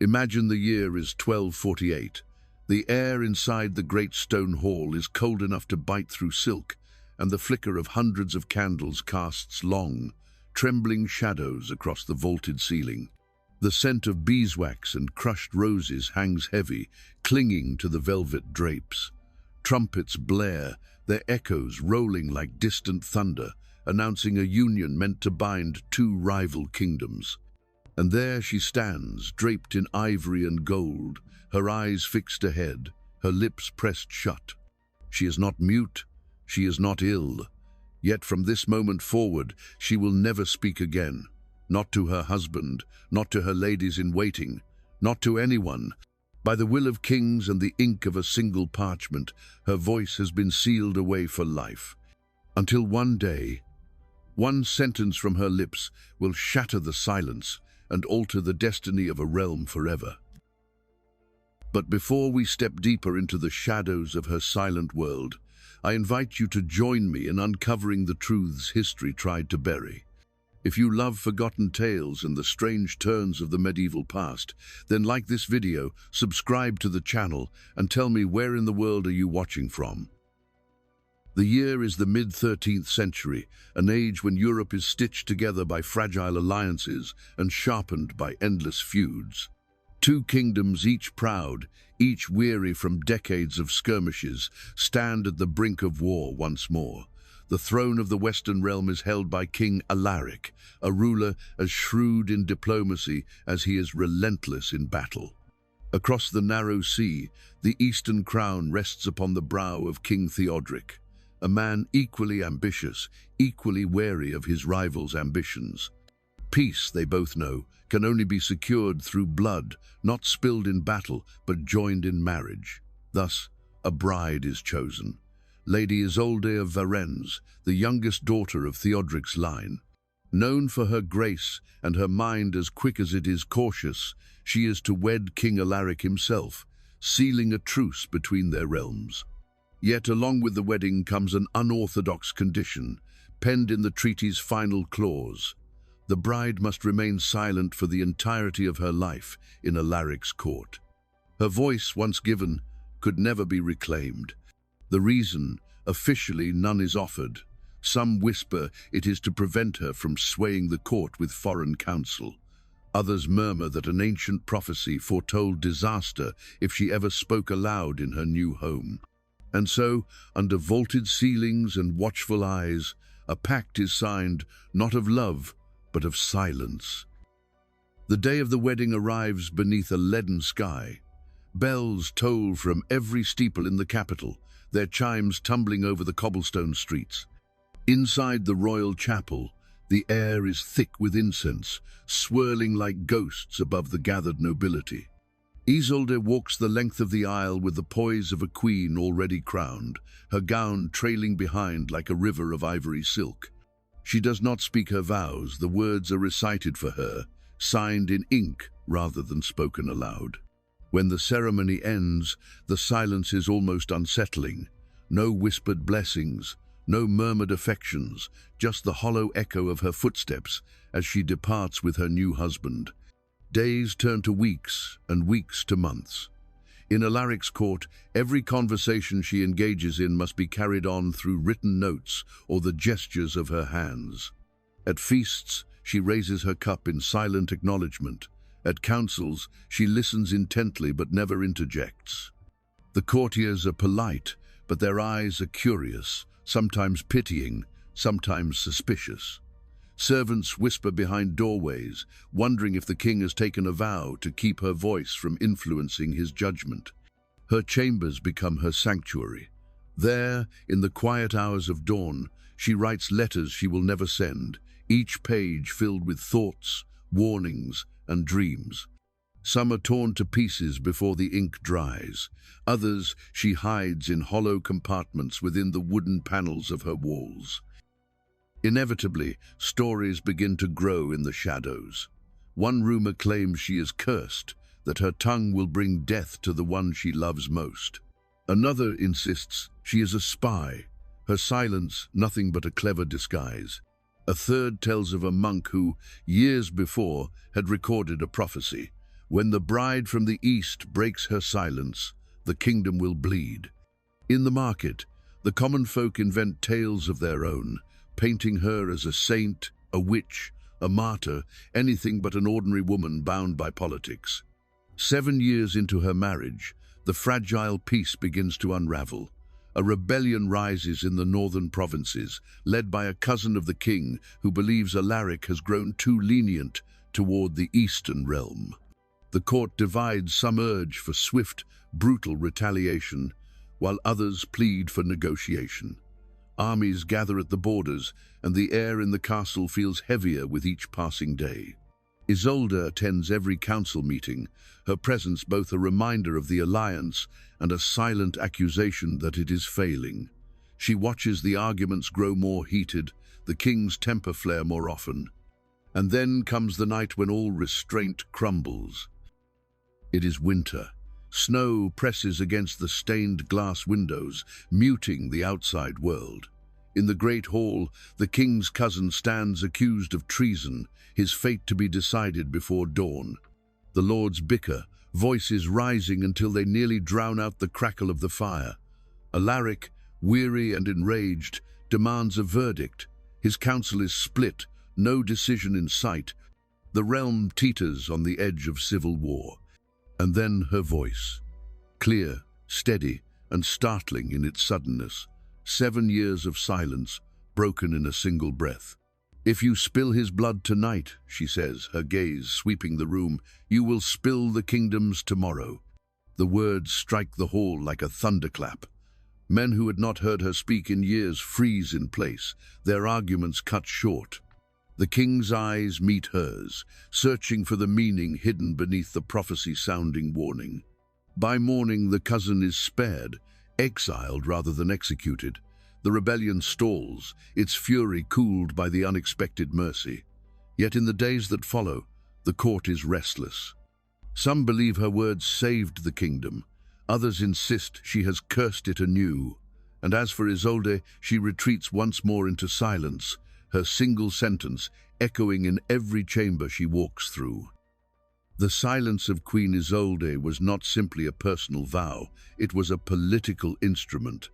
Imagine the year is 1248. The air inside the great stone hall is cold enough to bite through silk, and the flicker of hundreds of candles casts long, trembling shadows across the vaulted ceiling. The scent of beeswax and crushed roses hangs heavy, clinging to the velvet drapes. Trumpets blare, their echoes rolling like distant thunder, announcing a union meant to bind two rival kingdoms. And there she stands, draped in ivory and gold, her eyes fixed ahead, her lips pressed shut. She is not mute, she is not ill. Yet from this moment forward, she will never speak again. Not to her husband, not to her ladies-in-waiting, not to anyone. By the will of kings and the ink of a single parchment, her voice has been sealed away for life. Until one day, one sentence from her lips will shatter the silence and alter the destiny of a realm forever. But before we step deeper into the shadows of her silent world, I invite you to join me in uncovering the truths history tried to bury. If you love forgotten tales and the strange turns of the medieval past, then like this video, subscribe to the channel, and tell me, where in the world are you watching from? The year is the mid-13th century, an age when Europe is stitched together by fragile alliances and sharpened by endless feuds. Two kingdoms, each proud, each weary from decades of skirmishes, stand at the brink of war once more. The throne of the Western realm is held by King Alaric, a ruler as shrewd in diplomacy as he is relentless in battle. Across the narrow sea, the Eastern crown rests upon the brow of King Theodoric, a man equally ambitious, equally wary of his rivals' ambitions. Peace, they both know, can only be secured through blood, not spilled in battle, but joined in marriage. Thus, a bride is chosen. Lady Isolde of Varennes, the youngest daughter of Theodoric's line. Known for her grace and her mind as quick as it is cautious, she is to wed King Alaric himself, sealing a truce between their realms. Yet along with the wedding comes an unorthodox condition, penned in the treaty's final clause. The bride must remain silent for the entirety of her life in Alaric's court. Her voice, once given, could never be reclaimed. The reason, officially none is offered. Some whisper it is to prevent her from swaying the court with foreign counsel. Others murmur that an ancient prophecy foretold disaster if she ever spoke aloud in her new home. And so, under vaulted ceilings and watchful eyes, a pact is signed, not of love, but of silence. The day of the wedding arrives beneath a leaden sky. Bells toll from every steeple in the capital, their chimes tumbling over the cobblestone streets. Inside the royal chapel, the air is thick with incense, swirling like ghosts above the gathered nobility. Isolde walks the length of the aisle with the poise of a queen already crowned, her gown trailing behind like a river of ivory silk. She does not speak her vows, the words are recited for her, signed in ink rather than spoken aloud. When the ceremony ends, the silence is almost unsettling. No whispered blessings, no murmured affections, just the hollow echo of her footsteps as she departs with her new husband. Days turn to weeks, and weeks to months. In Alaric's court, every conversation she engages in must be carried on through written notes or the gestures of her hands. At feasts, she raises her cup in silent acknowledgement. At councils, she listens intently but never interjects. The courtiers are polite, but their eyes are curious, sometimes pitying, sometimes suspicious. Servants whisper behind doorways, wondering if the king has taken a vow to keep her voice from influencing his judgment. Her chambers become her sanctuary. There, in the quiet hours of dawn, she writes letters she will never send, each page filled with thoughts, warnings, and dreams. Some are torn to pieces before the ink dries. Others she hides in hollow compartments within the wooden panels of her walls. Inevitably, stories begin to grow in the shadows. One rumor claims she is cursed, that her tongue will bring death to the one she loves most. Another insists she is a spy, her silence nothing but a clever disguise. A third tells of a monk who, years before, had recorded a prophecy, When the bride from the east breaks her silence, the kingdom will bleed. In the market, the common folk invent tales of their own, painting her as a saint, a witch, a martyr, anything but an ordinary woman bound by politics. 7 years into her marriage, the fragile peace begins to unravel. A rebellion rises in the northern provinces, led by a cousin of the king who believes Alaric has grown too lenient toward the eastern realm. The court divides, some urge for swift, brutal retaliation, while others plead for negotiation. Armies gather at the borders, and the air in the castle feels heavier with each passing day. Isolde attends every council meeting, her presence both a reminder of the alliance and a silent accusation that it is failing. She watches the arguments grow more heated, the king's temper flare more often. And then comes the night when all restraint crumbles. It is winter. Snow presses against the stained glass windows, muting the outside world. In the great hall, the king's cousin stands accused of treason, his fate to be decided before dawn. The lords bicker, voices rising until they nearly drown out the crackle of the fire. Alaric, weary and enraged, demands a verdict. His council is split, no decision in sight. The realm teeters on the edge of civil war. And then her voice, clear, steady, and startling in its suddenness. 7 years of silence, broken in a single breath. "If you spill his blood tonight," she says, her gaze sweeping the room, "you will spill the kingdoms tomorrow." The words strike the hall like a thunderclap. Men who had not heard her speak in years freeze in place, their arguments cut short. The king's eyes meet hers, searching for the meaning hidden beneath the prophecy-sounding warning. By morning, the cousin is spared, exiled rather than executed. The rebellion stalls, its fury cooled by the unexpected mercy. Yet in the days that follow, the court is restless. Some believe her words saved the kingdom. Others insist she has cursed it anew. And as for Isolde, she retreats once more into silence, her single sentence echoing in every chamber she walks through. The silence of Queen Isolde was not simply a personal vow, it was a political instrument.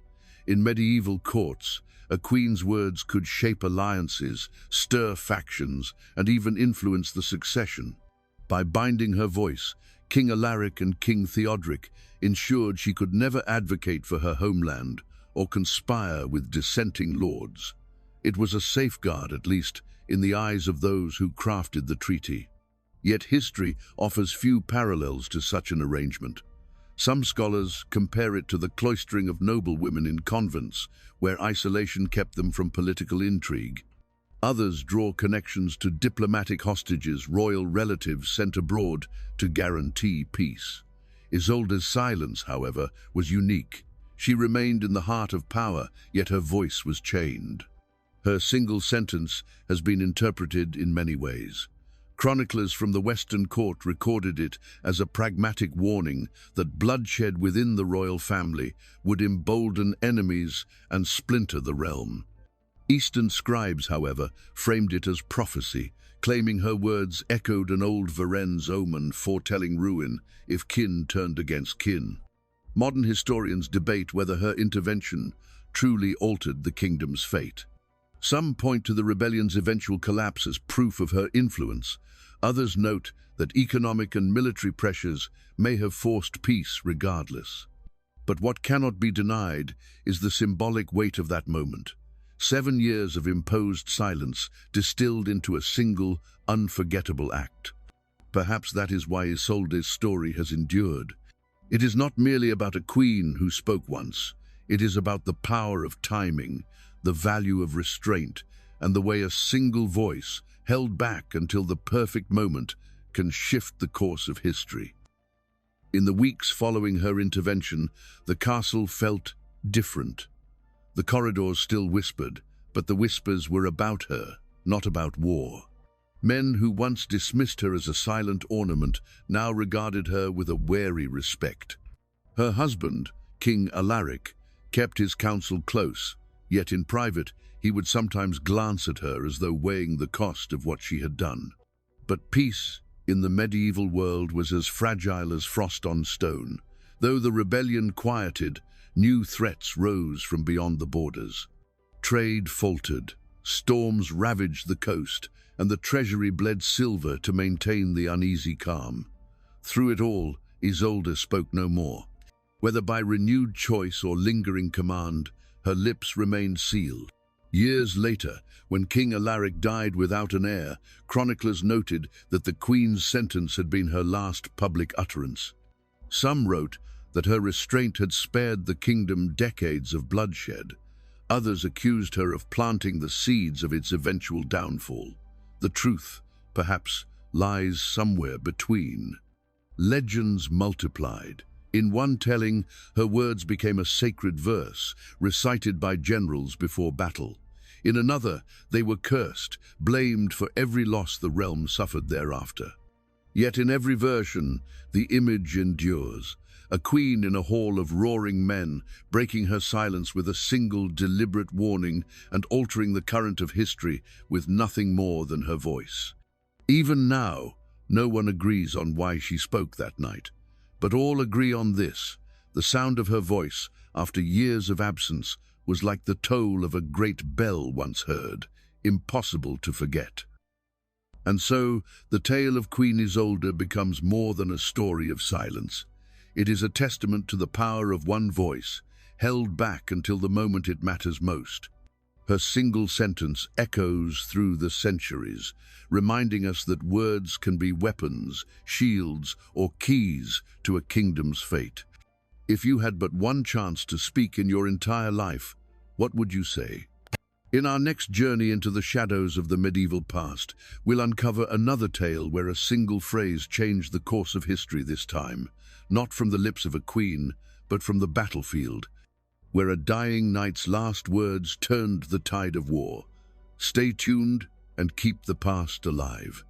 In medieval courts, a queen's words could shape alliances, stir factions, and even influence the succession. By binding her voice, King Alaric and King Theodoric ensured she could never advocate for her homeland or conspire with dissenting lords. It was a safeguard, at least, in the eyes of those who crafted the treaty. Yet history offers few parallels to such an arrangement. Some scholars compare it to the cloistering of noblewomen in convents, where isolation kept them from political intrigue. Others draw connections to diplomatic hostages, royal relatives sent abroad to guarantee peace. Isolde's silence, however, was unique. She remained in the heart of power, yet her voice was chained. Her single sentence has been interpreted in many ways. Chroniclers from the Western court recorded it as a pragmatic warning that bloodshed within the royal family would embolden enemies and splinter the realm. Eastern scribes, however, framed it as prophecy, claiming her words echoed an old Varennes omen foretelling ruin if kin turned against kin. Modern historians debate whether her intervention truly altered the kingdom's fate. Some point to the rebellion's eventual collapse as proof of her influence. Others note that economic and military pressures may have forced peace regardless. But what cannot be denied is the symbolic weight of that moment. 7 years of imposed silence distilled into a single, unforgettable act. Perhaps that is why Isolde's story has endured. It is not merely about a queen who spoke once. It is about the power of timing, the value of restraint, and the way a single voice, held back until the perfect moment, can shift the course of history. In the weeks following her intervention, the castle felt different. The corridors still whispered, but the whispers were about her, not about war. Men who once dismissed her as a silent ornament now regarded her with a wary respect. Her husband, King Alaric, kept his counsel close, yet in private he would sometimes glance at her as though weighing the cost of what she had done. But peace, in the medieval world was as fragile as frost on stone. Though the rebellion quieted, new threats rose from beyond the borders. Trade faltered, storms ravaged the coast, and the treasury bled silver to maintain the uneasy calm. Through it all, Isolde spoke no more. Whether by renewed choice or lingering command, her lips remained sealed. Years later, when King Alaric died without an heir, chroniclers noted that the Queen's sentence had been her last public utterance. Some wrote that her restraint had spared the kingdom decades of bloodshed. Others accused her of planting the seeds of its eventual downfall. The truth, perhaps, lies somewhere between. Legends multiplied. In one telling, her words became a sacred verse, recited by generals before battle. In another, they were cursed, blamed for every loss the realm suffered thereafter. Yet in every version, the image endures. A queen in a hall of roaring men, breaking her silence with a single deliberate warning and altering the current of history with nothing more than her voice. Even now, no one agrees on why she spoke that night. But all agree on this: the sound of her voice, after years of absence, was like the toll of a great bell once heard, impossible to forget. And so, the tale of Queen Isolde becomes more than a story of silence. It is a testament to the power of one voice, held back until the moment it matters most. Her single sentence echoes through the centuries, reminding us that words can be weapons, shields, or keys to a kingdom's fate. If you had but one chance to speak in your entire life, what would you say? In our next journey into the shadows of the medieval past, we'll uncover another tale where a single phrase changed the course of history, this time, not from the lips of a queen, but from the battlefield, where a dying knight's last words turned the tide of war. Stay tuned and keep the past alive.